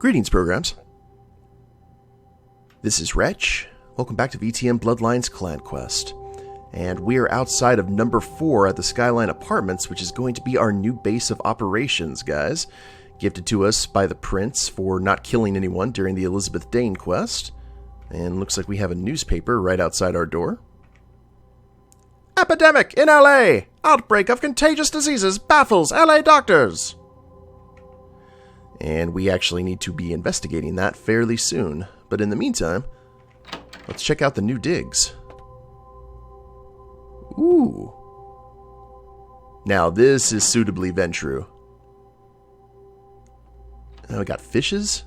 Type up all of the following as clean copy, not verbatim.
Greetings, programs. This is Wretch. Welcome back to VTM Bloodlines Clan Quest. And we are outside of number 4 at the Skyline Apartments, which is going to be our new base of operations, guys. Gifted to us by the Prince for not killing anyone during the Elizabeth Dane quest. And looks like we have a newspaper right outside our door. Epidemic in LA! Outbreak of contagious diseases baffles LA doctors! And we actually need to be investigating that fairly soon. But in the meantime, let's check out the new digs. Ooh. Now this is suitably Ventru. Now we got fishes.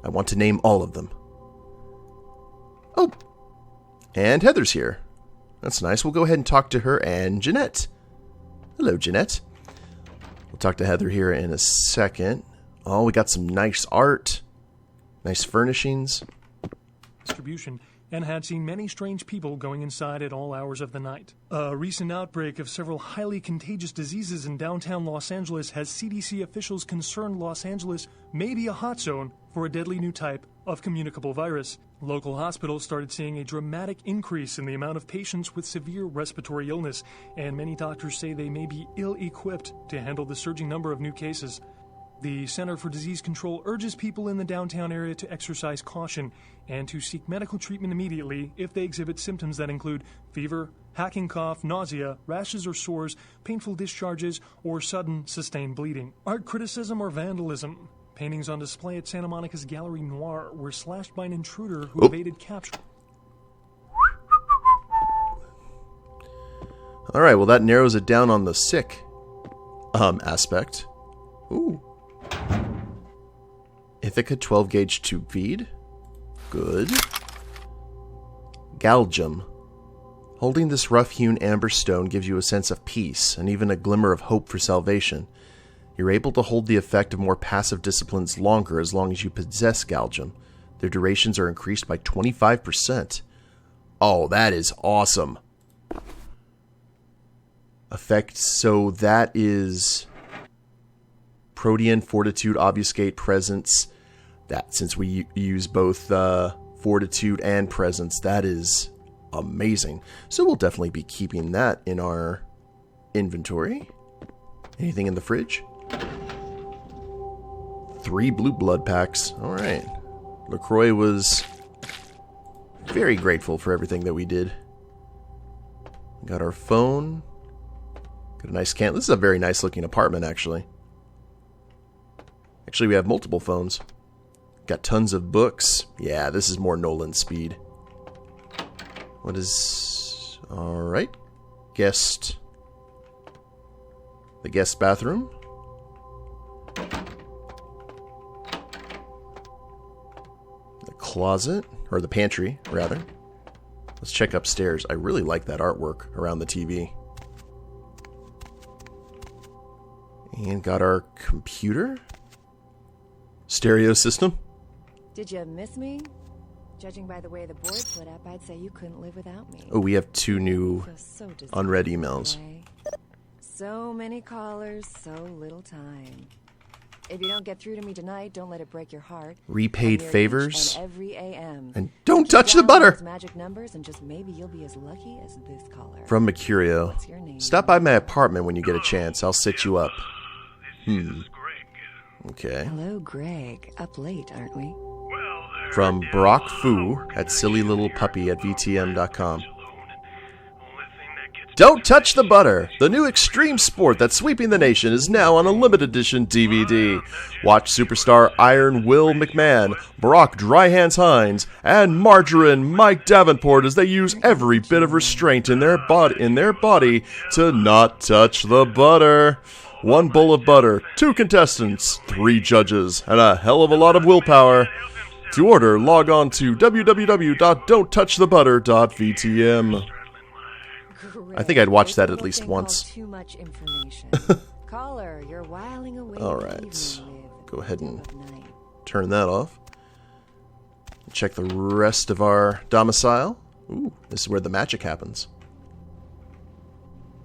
I want to name all of them. Oh. And Heather's here. That's nice. We'll go ahead and talk to her and Jeanette. Hello, Jeanette. We'll talk to Heather here in a second. Oh, we got some nice art. Nice furnishings. Distribution, and had seen many strange people going inside at all hours of the night. A recent outbreak of several highly contagious diseases in downtown Los Angeles has CDC officials concerned Los Angeles may be a hot zone for a deadly new type of communicable virus. Local hospitals started seeing a dramatic increase in the amount of patients with severe respiratory illness, and many doctors say they may be ill-equipped to handle the surging number of new cases. The Center for Disease Control urges people in the downtown area to exercise caution and to seek medical treatment immediately if they exhibit symptoms that include fever, hacking cough, nausea, rashes or sores, painful discharges, or sudden sustained bleeding. Art criticism or vandalism. Paintings on display at Santa Monica's Gallery Noir were slashed by an intruder who evaded capture. Alright, well that narrows it down on the sick aspect. Ooh. Ithaca 12 gauge tube feed. Good. Galgium. Holding this rough-hewn amber stone gives you a sense of peace and even a glimmer of hope for salvation. You're able to hold the effect of more passive disciplines longer as long as you possess Galgium. Their durations are increased by 25%. Oh, that is awesome. Effect, so that is Protean, Fortitude, Obfuscate, Presence. That, since we use both Fortitude and Presence, that is amazing. So we'll definitely be keeping that in our inventory. Anything in the fridge? 3 blue blood packs. Alright. LaCroix was very grateful for everything that we did. Got our phone. Got a nice can. This is a very nice looking apartment, actually. Actually, we have multiple phones. Got tons of books. Yeah, this is more Nolan speed. What is... Alright. Guest... The guest bathroom. The closet. Or the pantry, rather. Let's check upstairs. I really like that artwork around the TV. And got our computer. Stereo system. Did you miss me? Judging by the way the board split up, I'd say you couldn't live without me. Oh, we have 2 new unread emails. So many callers, so little time. If you don't get through to me tonight, don't let it break your heart. Repaid favors. Every AM. And don't touch the butter. Magic numbers, and just maybe you'll be as lucky as this caller. From Mercurio. Stop by my apartment when you get a chance. I'll sit you up. Okay. Hello, Greg. Up late, aren't we? From Brock Fu at sillylittlepuppy@vtm.com. Don't touch the butter! The new extreme sport that's sweeping the nation is now on a limited edition DVD. Watch superstar Iron Will McMahon, Brock Dry Hands Hines, and Margarine Mike Davenport as they use every bit of restraint in their body to not touch the butter. 1 bowl of butter, 2 contestants, 3 judges, and a hell of a lot of willpower. To order, log on to www.don'ttouchthebutter.vtm. I think I'd watch that at least once. Too much information. Caller, you're whiling away. All right. Go ahead and turn that off. Check the rest of our domicile. Ooh, this is where the magic happens.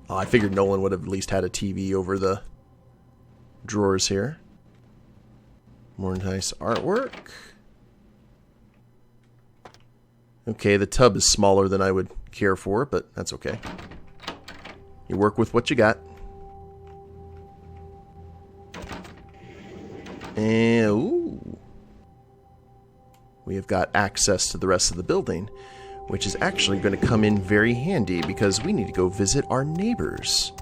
Oh, I figured Nolan would have at least had a TV over the drawers here. More nice artwork. Okay, the tub is smaller than I would care for, but that's okay. You work with what you got. And, ooh. We have got access to the rest of the building, which is actually going to come in very handy because we need to go visit our neighbors.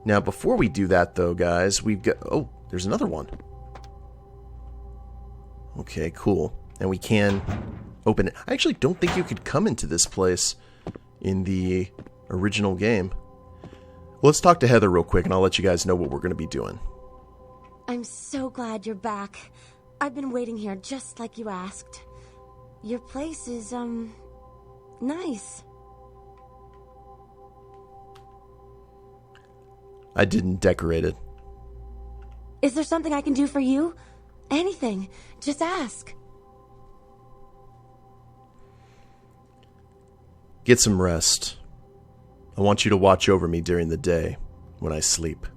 Now, before we do that, though, guys, we've got... Oh, there's another one. Okay, cool. And we can open it. I actually don't think you could come into this place in the original game. Well, let's talk to Heather real quick, and I'll let you guys know what we're going to be doing. I'm so glad you're back. I've been waiting here just like you asked. Your place is, nice. I didn't decorate it. Is there something I can do for you? Anything. Just ask. Get some rest. I want you to watch over me during the day when I sleep.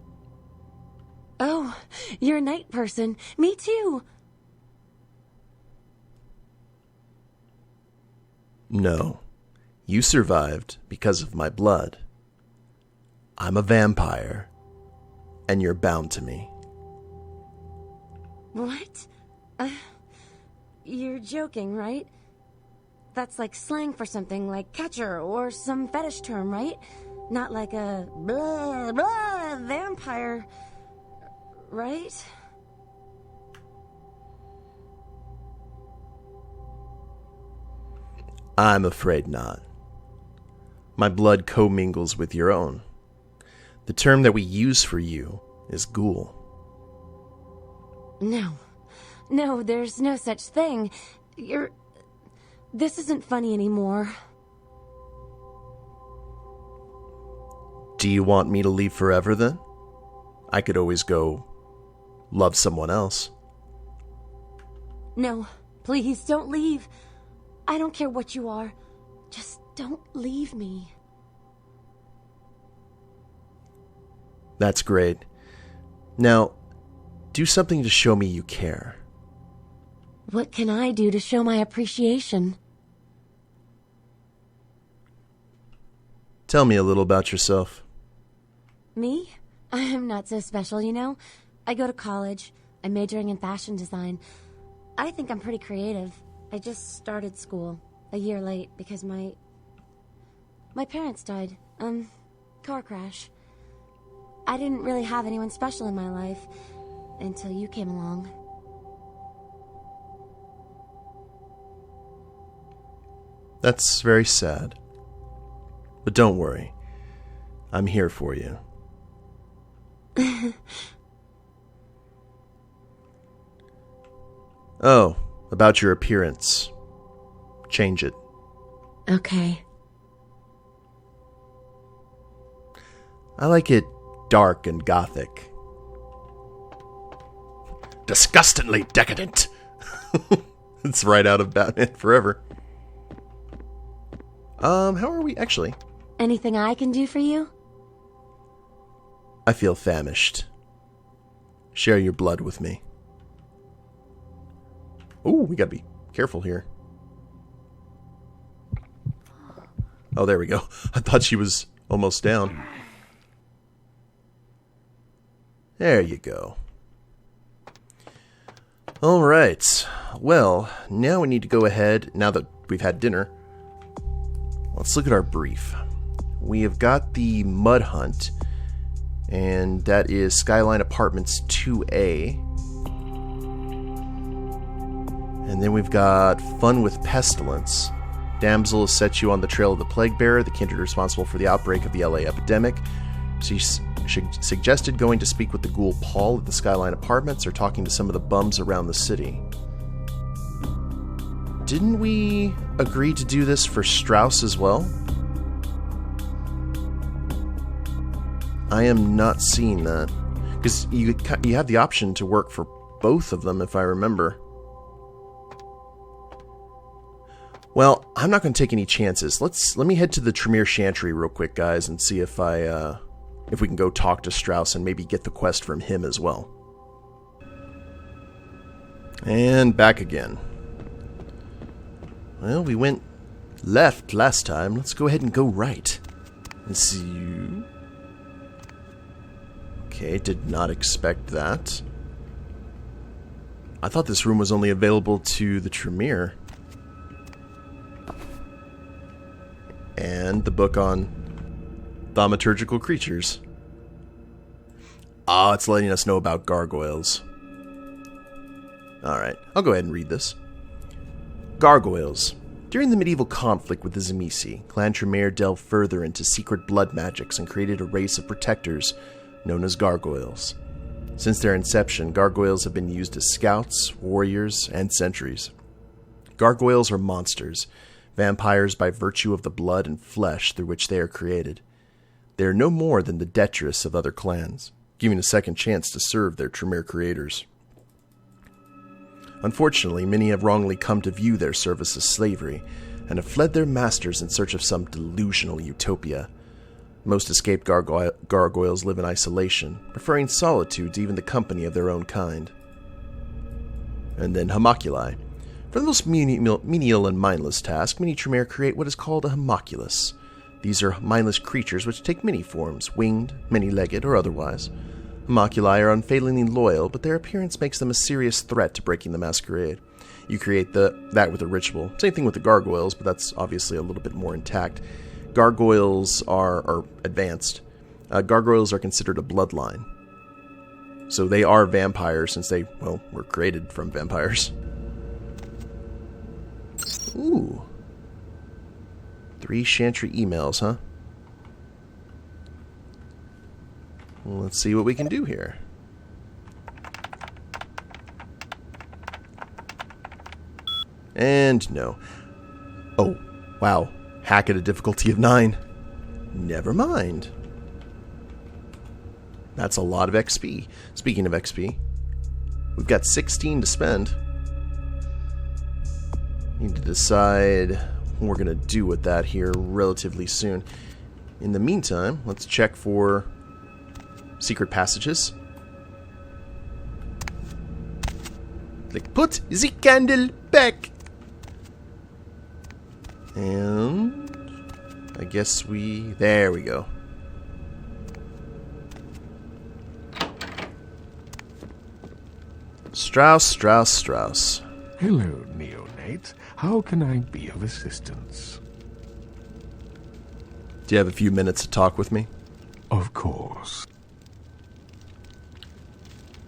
Oh, you're a night person. Me too. No. You survived because of my blood. I'm a vampire, and you're bound to me. What? You're joking, right? That's like slang for something like catcher or some fetish term, right? Not like a blah, blah, vampire, right? I'm afraid not. My blood commingles with your own. The term that we use for you is ghoul. No, there's no such thing. This isn't funny anymore. Do you want me to leave forever, then? I could always go love someone else. No, please don't leave. I don't care what you are. Just don't leave me. That's great. Now, do something to show me you care. What can I do to show my appreciation? Tell me a little about yourself. Me? I'm not so special, you know? I go to college. I'm majoring in fashion design. I think I'm pretty creative. I just started school a year late because my parents died. Car crash. I didn't really have anyone special in my life until you came along. That's very sad. But don't worry. I'm here for you. Oh, about your appearance. Change it. Okay. I like it dark and gothic. Disgustingly decadent. It's right out of Batman Forever. How are we actually? Anything I can do for you? I feel famished. Share your blood with me. Ooh, we gotta be careful here. Oh, there we go. I thought she was almost down. There you go. Alright. Well, now we need to go ahead, now that we've had dinner, let's look at our brief. We have got the Mud Hunt, and that is Skyline Apartments 2A. And then we've got Fun with Pestilence. Damsel has set you on the trail of the Plague Bearer, the kindred responsible for the outbreak of the LA epidemic. She suggested going to speak with the ghoul Paul at the Skyline Apartments or talking to some of the bums around the city. Didn't we agree to do this for Strauss as well? I am not seeing that. Because you have the option to work for both of them, if I remember. Well, I'm not going to take any chances. Let me head to the Tremere Chantry real quick, guys, and see if we can go talk to Strauss and maybe get the quest from him as well. And back again. Well, we went left last time. Let's go ahead and go right. And see. Okay, did not expect that. I thought this room was only available to the Tremere. And the book on thaumaturgical creatures. Ah, it's letting us know about gargoyles. Alright, I'll go ahead and read this. Gargoyles. During the medieval conflict with the Tzimisce, Clan Tremere delved further into secret blood magics and created a race of protectors known as gargoyles. Since their inception, gargoyles have been used as scouts, warriors, and sentries. Gargoyles are monsters, vampires by virtue of the blood and flesh through which they are created. They are no more than the detritus of other clans, giving a second chance to serve their Tremere creators. Unfortunately, many have wrongly come to view their service as slavery, and have fled their masters in search of some delusional utopia. Most escaped gargoyles live in isolation, preferring solitude to even the company of their own kind. And then homoculi. For the most menial and mindless task, many Tremere create what is called a homunculus. These are mindless creatures which take many forms, winged, many-legged, or otherwise. Homoculi are unfailingly loyal, but their appearance makes them a serious threat to breaking the Masquerade. You create that with a ritual. Same thing with the gargoyles, but that's obviously a little bit more intact. Gargoyles are advanced. Gargoyles are considered a bloodline. So they are vampires since they, well, were created from vampires. Ooh. 3 Chantry emails, huh? Well, let's see what we can do here. And no. Oh, wow. Hack at a difficulty of 9. Never mind. That's a lot of XP. Speaking of XP, we've got 16 to spend. Need to decide what we're going to do with that here relatively soon. In the meantime, let's check for secret passages. Like, put the candle back. And I guess there we go. Strauss. Hello, neonate. How can I be of assistance? Do you have a few minutes to talk with me? Of course.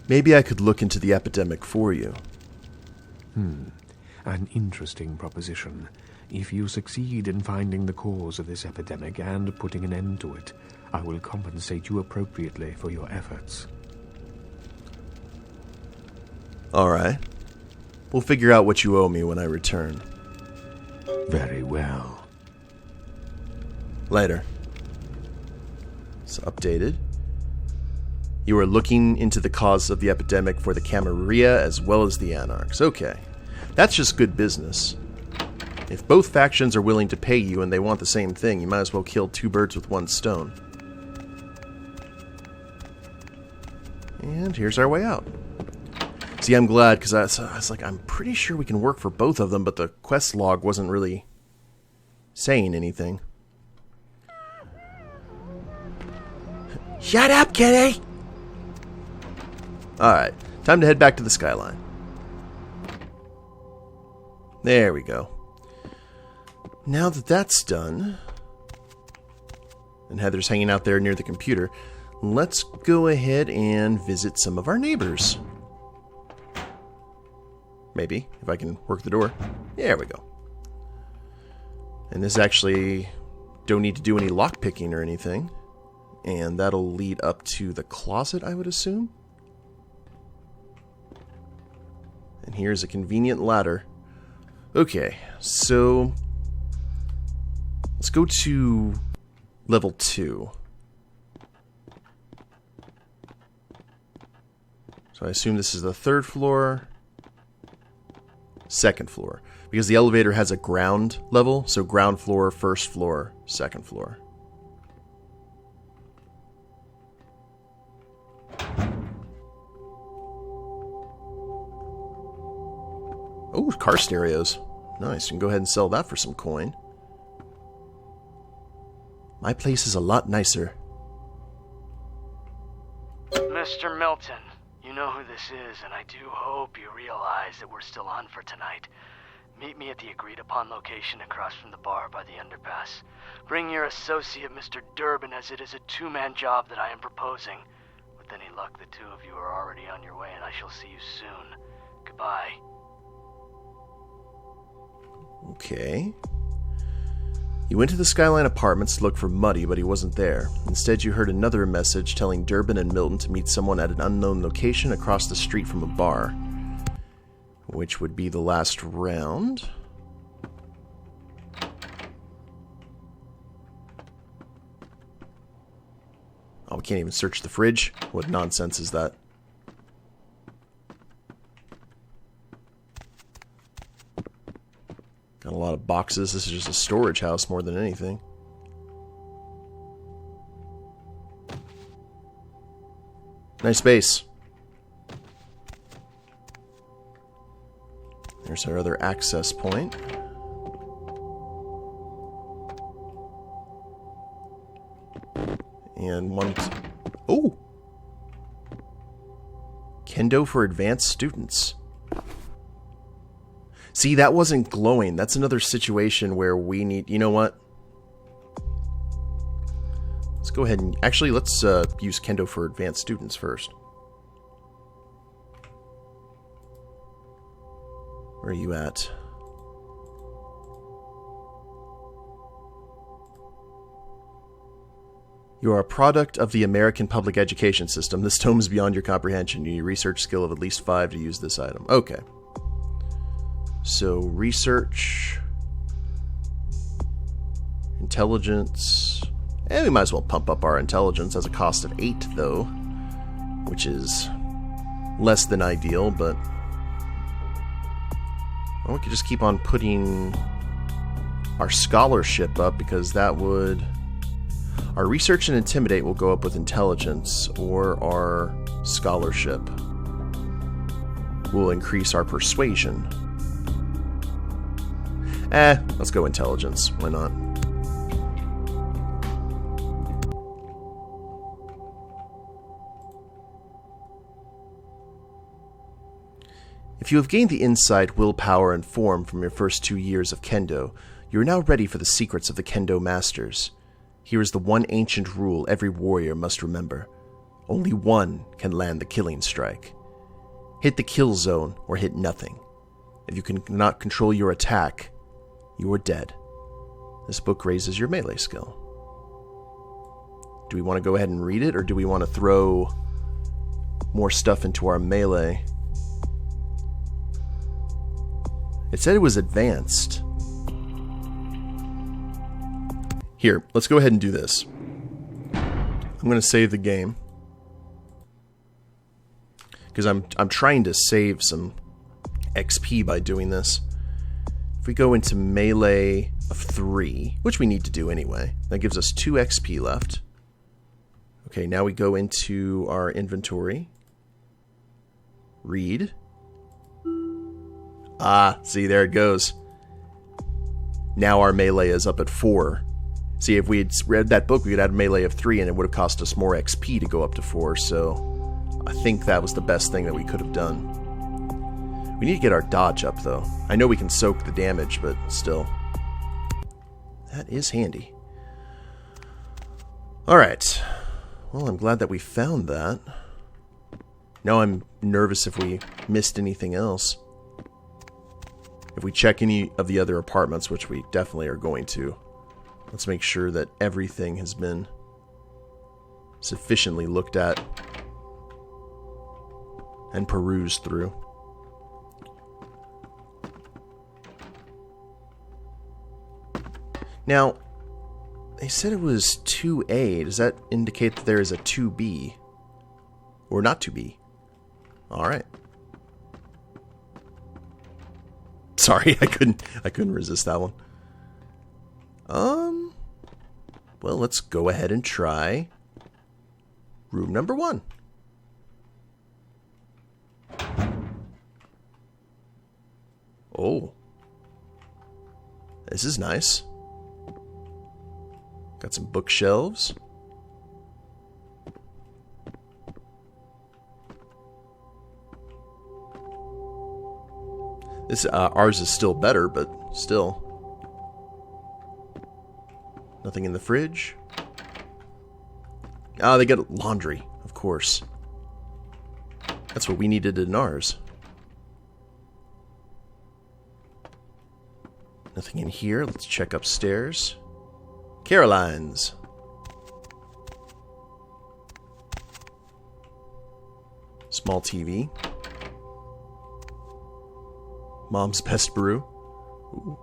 Maybe I could look into the epidemic for you. An interesting proposition. If you succeed in finding the cause of this epidemic and putting an end to it, I will compensate you appropriately for your efforts. Alright. We'll figure out what you owe me when I return. Very well. Later. It's updated. You are looking into the cause of the epidemic for the Camarilla as well as the Anarchs. Okay. That's just good business. If both factions are willing to pay you and they want the same thing, you might as well kill 2 birds with 1 stone. And here's our way out. See, I'm glad, because I was like, I'm pretty sure we can work for both of them, but the quest log wasn't really saying anything. Shut up, kitty! Alright, time to head back to the Skyline. There we go. Now that that's done, and Heather's hanging out there near the computer, let's go ahead and visit some of our neighbors. Maybe, if I can work the door. There we go. And this actually don't need to do any lockpicking or anything. And that'll lead up to the closet, I would assume. And here's a convenient ladder. Okay, so let's go to level 2. So I assume this is the 3rd floor, 2nd floor. Because the elevator has a ground level, so ground floor, 1st floor, 2nd floor. Oh, car stereos. Nice. You can go ahead and sell that for some coin. My place is a lot nicer. Mr. Milton, you know who this is, and I do hope you realize that we're still on for tonight. Meet me at the agreed-upon location across from the bar by the underpass. Bring your associate, Mr. Durbin, as it is a two-man job that I am proposing. With any luck, the two of you are already on your way, and I shall see you soon. Goodbye. Okay. You went to the Skyline Apartments to look for Muddy, but he wasn't there. Instead, you heard another message telling Durbin and Milton to meet someone at an unknown location across the street from a bar. Which would be the last round. Oh, we can't even search the fridge? What nonsense is that? Got a lot of boxes. This is just a storage house more than anything. Nice space. There's our other access point. And one... Oh! Kendo for advanced students. See, that wasn't glowing. That's another situation where we need... You know what? Let's go ahead and... Actually, let's use Kendo for advanced students first. Where are you at? You are a product of the American public education system. This tome is beyond your comprehension. You need a research skill of at least 5 to use this item. Okay. So, research... Intelligence... we might as well pump up our intelligence as a cost of 8, though. Which is less than ideal, but... Well, we could just keep on putting our scholarship up, because that would... Our research and intimidate will go up with intelligence, or our scholarship will increase our persuasion. Let's go intelligence. Why not? If you have gained the insight, willpower, and form from your first 2 years of Kendo, you are now ready for the secrets of the Kendo Masters. Here is the one ancient rule every warrior must remember. Only one can land the killing strike. Hit the kill zone or hit nothing. If you cannot control your attack, you are dead. This book raises your melee skill. Do we want to go ahead and read it, or do we want to throw more stuff into our melee? It said it was advanced. Here, let's go ahead and do this. I'm going to save the game, because I'm trying to save some XP by doing this. If we go into melee of 3, which we need to do anyway, that gives us 2 XP left. Okay, now we go into our inventory. Read. Ah, see, there it goes. Now our melee is up at 4. See, if we had read that book, we could add a melee of 3, and it would have cost us more XP to go up to 4, so I think that was the best thing that we could have done. We need to get our dodge up, though. I know we can soak the damage, but still. That is handy. Alright. Well, I'm glad that we found that. Now I'm nervous if we missed anything else. If we check any of the other apartments, which we definitely are going to, let's make sure that everything has been sufficiently looked at and perused through. Now, they said it was 2A. Does that indicate that there is a 2B? Or not 2B? Alright. Sorry, I couldn't resist that one. Well, let's go ahead and try room number 1. Oh. This is nice. Got some bookshelves. This ours is still better, but still. Nothing in the fridge. Ah, they got laundry, of course. That's what we needed in ours. Nothing in here. Let's check upstairs. Caroline's. Small TV. Mom's best brew. Ooh.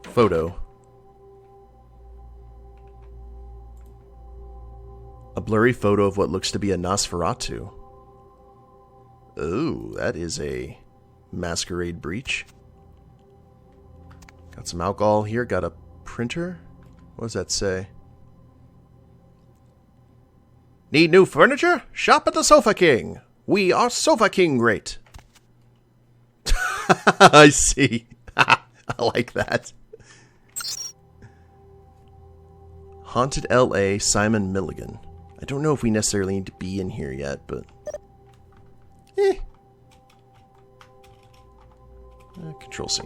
Photo. A blurry photo of what looks to be a Nosferatu. Ooh, that is a Masquerade breach. Got some alcohol here. Got a printer. What does that say? Need new furniture? Shop at the Sofa King. We are Sofa King great. I see. I like that. Haunted L.A. Simon Milligan. I don't know if we necessarily need to be in here yet, but... Control C.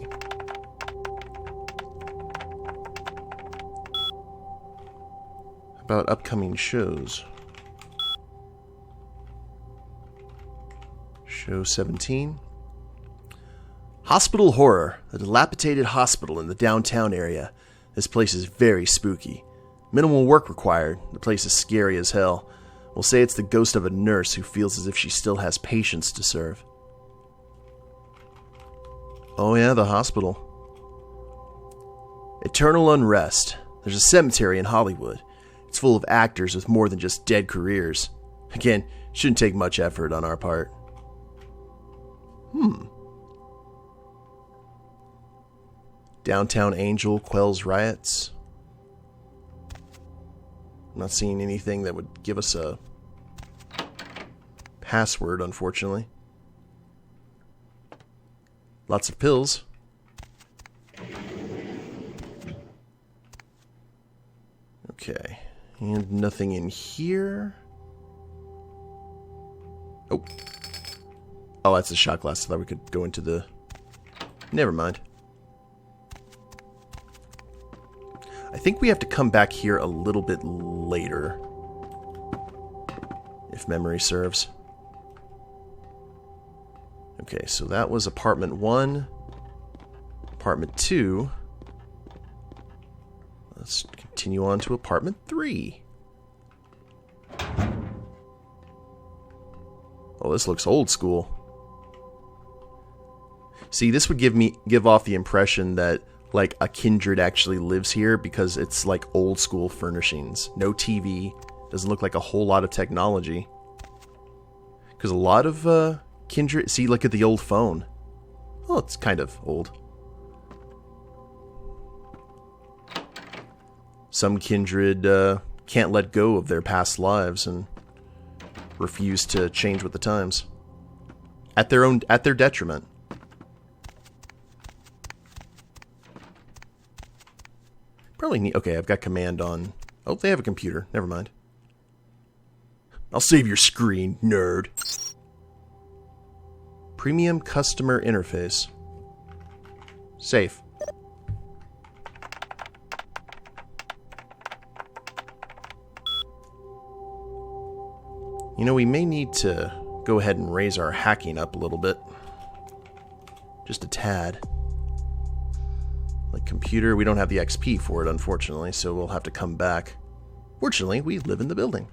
About upcoming shows. Show 17. Hospital Horror, a dilapidated hospital in the downtown area. This place is very spooky. Minimal work required. The place is scary as hell. We'll say it's the ghost of a nurse who feels as if she still has patients to serve. Oh yeah, the hospital. Eternal unrest. There's a cemetery in Hollywood. It's full of actors with more than just dead careers. Again, shouldn't take much effort on our part. Downtown Angel quells riots. I'm not seeing anything that would give us a password, unfortunately. Lots of pills. Okay. And nothing in here. Oh. Oh, that's a shot glass. I thought we could go into the... Never mind. I think we have to come back here a little bit later. If memory serves. Okay, so that was apartment 1. Apartment 2. Let's continue on to apartment 3. Oh, this looks old school. See, this would give off the impression that like a kindred actually lives here because it's like old school furnishings. No TV. Doesn't look like a whole lot of technology. Because a lot of kindred... See, look at the old phone. Oh, it's kind of old. Some kindred can't let go of their past lives and refuse to change with the times. At their detriment. Probably need... Okay, I've got command on... Oh, they have a computer. Never mind. I'll save your screen, nerd. Premium customer interface. Safe. You know, we may need to go ahead and raise our hacking up a little bit. Just a tad. Like computer, we don't have the XP for it, unfortunately, so we'll have to come back. Fortunately, we live in the building.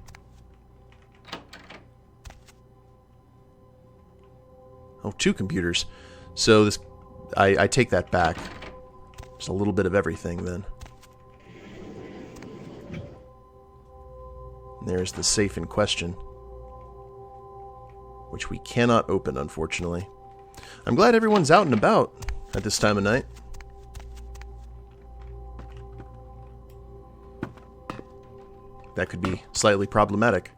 Oh, 2 computers. So this, I take that back. Just a little bit of everything, then. And there's the safe in question. Which we cannot open, unfortunately. I'm glad everyone's out and about at this time of night. That could be slightly problematic.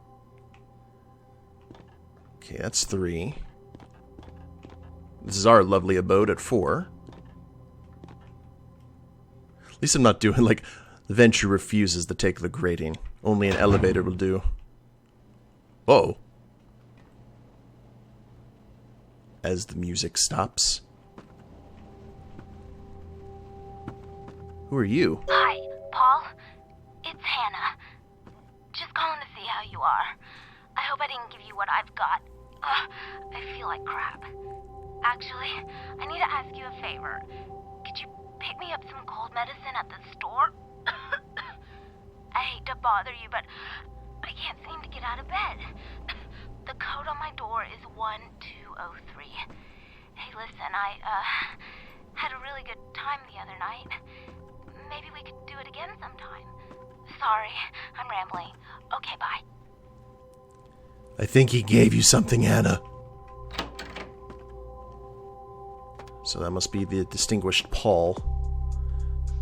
Okay, that's 3. This is our lovely abode at 4. At least I'm not doing, like, the Venture refuses to take the grating. Only an elevator will do. Whoa. As the music stops. Who are you? Hi, Paul. It's Hannah. Just calling to see how you are. I hope I didn't give you what I've got. I feel like crap. Actually, I need to ask you a favor. Could you pick me up some cold medicine at the store? I hate to bother you, but I can't seem to get out of bed. The code on my door is 1203. Hey, listen, I had a really good time the other night. Maybe we could do it again sometime. Sorry, I'm rambling. Okay, bye. I think he gave you something, Hannah. So that must be the distinguished Paul.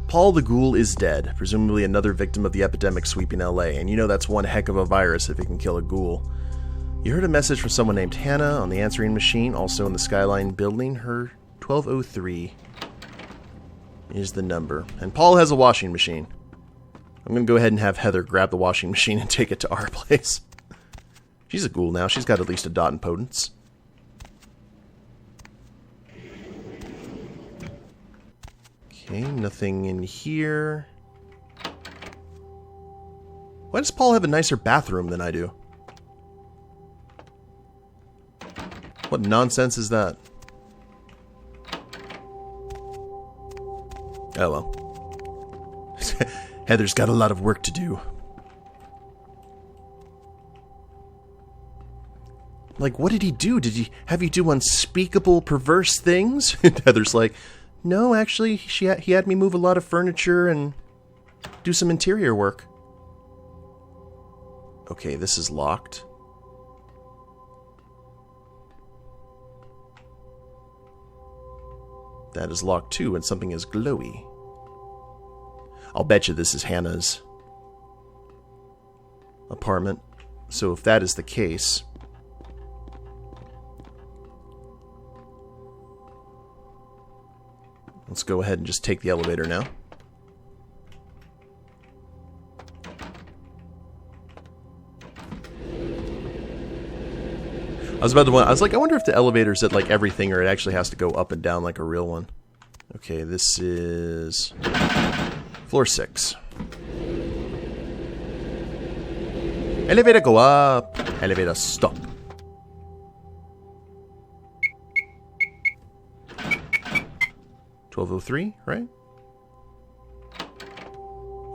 Paul the Ghoul is dead, presumably another victim of the epidemic sweeping LA, and you know that's one heck of a virus if it can kill a ghoul. You heard a message from someone named Hannah on the answering machine, also in the Skyline building. Her 1203 is the number. And Paul has a washing machine. I'm going to go ahead and have Heather grab the washing machine and take it to our place. She's a ghoul now. She's got at least a dot in potence. Okay, nothing in here. Why does Paul have a nicer bathroom than I do? What nonsense is that? Oh well. Heather's got a lot of work to do. Like, what did he do? Did he have you do unspeakable, perverse things? And Heather's like, no, actually, he had me move a lot of furniture and do some interior work. Okay, this is locked. That is locked too, and something is glowy. I'll bet you this is Hannah's apartment. So if that is the case... let's go ahead and just take the elevator now. I was like, I wonder if the elevator's at like everything or it actually has to go up and down like a real one. Okay, this is floor 6. Elevator go up, elevator stop. .1203, right?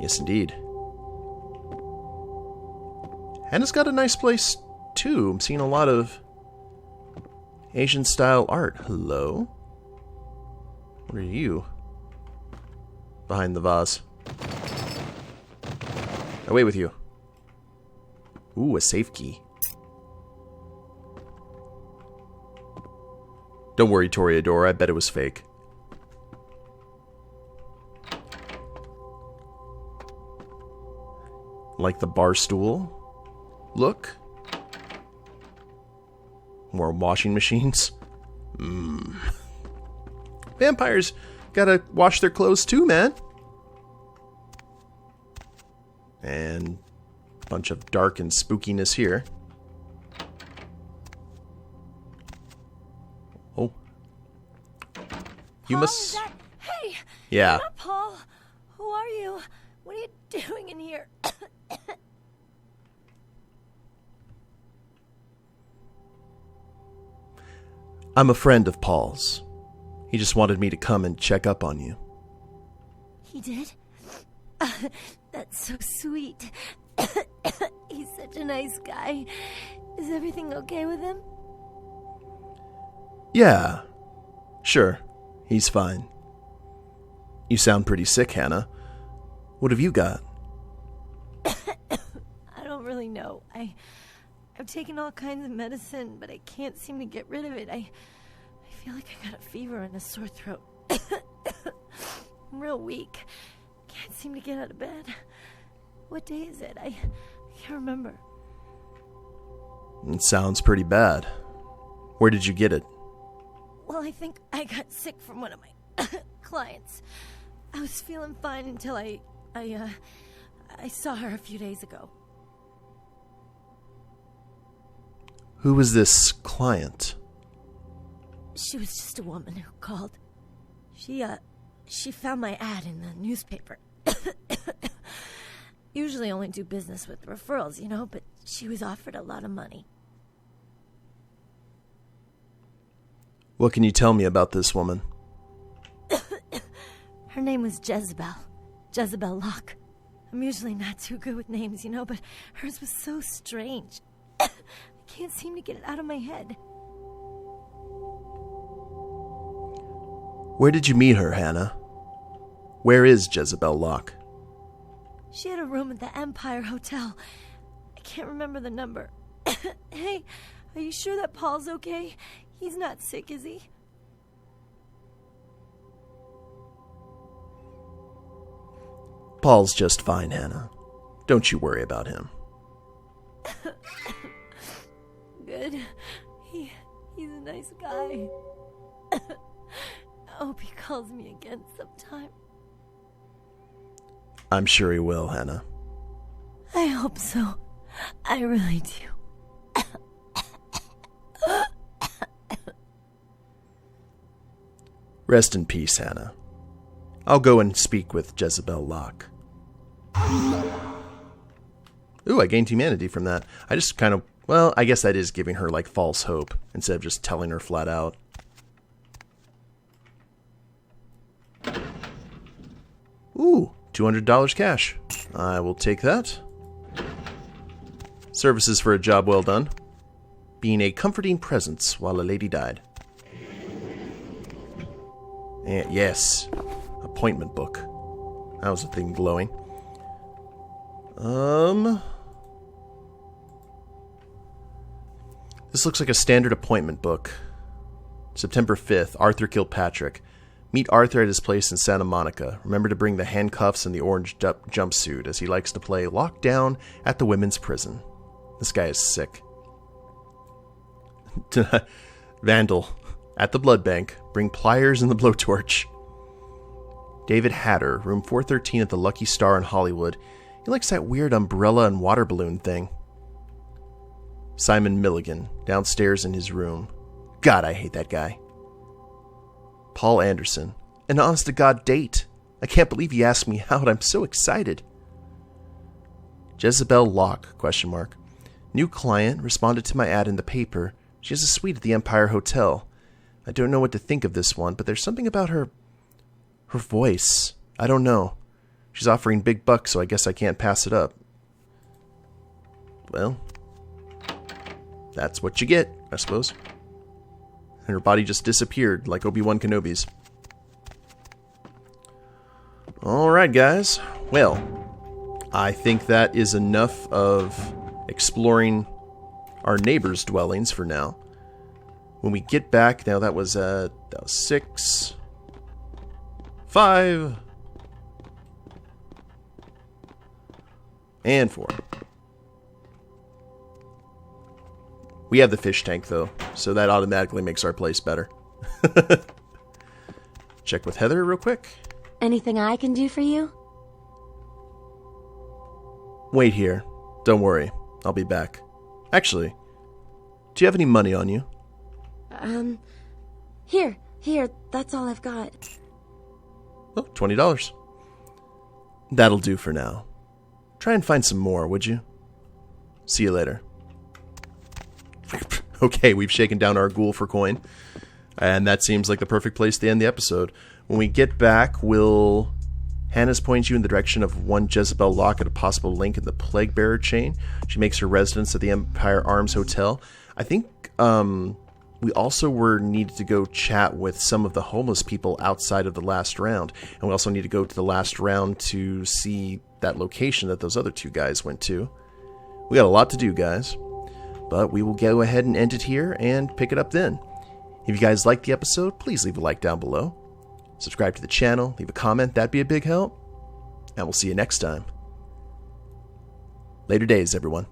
Yes, indeed. Hannah's got a nice place, too. I'm seeing a lot of Asian-style art. Hello? What are you? Behind the vase. Away with you. Ooh, a safe key. Don't worry, Toreador. I bet it was fake. Like the bar stool look. More washing machines. Vampires gotta wash their clothes too, man. And a bunch of dark and spookiness here. Oh. You Paul, must... Hey! Yeah. Not Paul. Who are you? What are you doing in here? I'm a friend of Paul's. He just wanted me to come and check up on you. He did? That's so sweet. He's such a nice guy. Is everything okay with him? Yeah. Sure. He's fine. You sound pretty sick, Hannah. What have you got? I don't really know. I've taken all kinds of medicine, but I can't seem to get rid of it. I feel like I got a fever and a sore throat. I'm real weak. Can't seem to get out of bed. What day is it? I can't remember. It sounds pretty bad. Where did you get it? Well, I think I got sick from one of my clients. I was feeling fine until I saw her a few days ago. Who was this client? She was just a woman who called. She found my ad in the newspaper. Usually only do business with referrals, but she was offered a lot of money. What can you tell me about this woman? Her name was Jezebel. Jezebel Locke. I'm usually not too good with names, but hers was so strange. I can't seem to get it out of my head. Where did you meet her, Hannah? Where is Jezebel Locke? She had a room at the Empire Hotel. I can't remember the number. Hey, are you sure that Paul's okay? He's not sick, is he? Paul's just fine, Hannah. Don't you worry about him. Good. He's a nice guy. I hope he calls me again sometime. I'm sure he will, Hannah. I hope so. I really do. Rest in peace, Hannah. I'll go and speak with Jezebel Locke. Ooh, I gained humanity from that. I just kind of... Well, I guess that is giving her, false hope, instead of just telling her flat out. Ooh, $200 cash. I will take that. Services for a job well done. Being a comforting presence while a lady died. And yes, appointment book. That was a thing glowing. This looks like a standard appointment book. September 5th, Arthur Kilpatrick. Meet Arthur at his place in Santa Monica. Remember to bring the handcuffs and the orange jumpsuit, as he likes to play lockdown at the women's prison. This guy is sick. Vandal. At the blood bank. Bring pliers and the blowtorch. David Hatter, room 413 at the Lucky Star in Hollywood. He likes that weird umbrella and water balloon thing. Simon Milligan, downstairs in his room. God, I hate that guy. Paul Anderson, an honest-to-God date. I can't believe he asked me out. I'm so excited. Jezebel Locke, ? New client, responded to my ad in the paper. She has a suite at the Empire Hotel. I don't know what to think of this one, but there's something about her voice. I don't know. She's offering big bucks, so I guess I can't pass it up. Well, that's what you get, I suppose. And her body just disappeared, like Obi-Wan Kenobi's. Alright, guys. Well, I think that is enough of exploring our neighbors' dwellings for now. When we get back, now that was 6, 5, and 4. We have the fish tank, though, so that automatically makes our place better. Check with Heather real quick. Anything I can do for you? Wait here. Don't worry. I'll be back. Actually, do you have any money on you? Here, that's all I've got. Oh, $20. That'll do for now. Try and find some more, would you? See you later. Okay, we've shaken down our ghoul for coin. And that seems like the perfect place to end the episode. When we get back, Hannah's points you in the direction of one Jezebel Locke at a possible link in the Plague Bearer chain. She makes her residence at the Empire Arms Hotel. I think we also needed to go chat with some of the homeless people outside of the last round. And we also need to go to the last round to see that location that those other two guys went to. We got a lot to do, guys. But we will go ahead and end it here and pick it up then. If you guys liked the episode, please leave a like down below. Subscribe to the channel, leave a comment, that'd be a big help. And we'll see you next time. Later days, everyone.